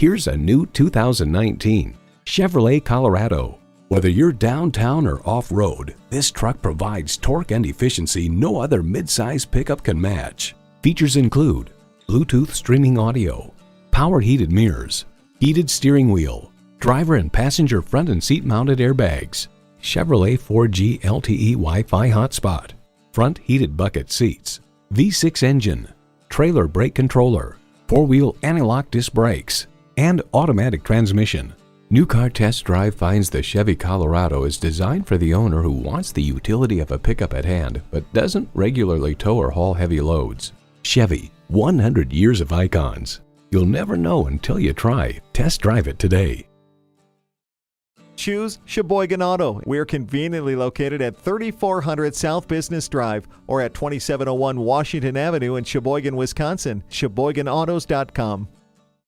Here's a new 2019 Chevrolet Colorado. Whether you're downtown or off-road, this truck provides torque and efficiency no other midsize pickup can match. Features include Bluetooth streaming audio, power heated mirrors, heated steering wheel, driver and passenger front and seat mounted airbags, Chevrolet 4G LTE Wi-Fi hotspot, front heated bucket seats, V6 engine, trailer brake controller, 4-wheel anti-lock disc brakes, and automatic transmission. New Car Test Drive finds the Chevy Colorado is designed for the owner who wants the utility of a pickup at hand but doesn't regularly tow or haul heavy loads. Chevy, 100 years of icons. You'll never know until you try. Test drive it today. Choose Sheboygan Auto. We're conveniently located at 3400 South Business Drive or at 2701 Washington Avenue in Sheboygan, Wisconsin. SheboyganAutos.com.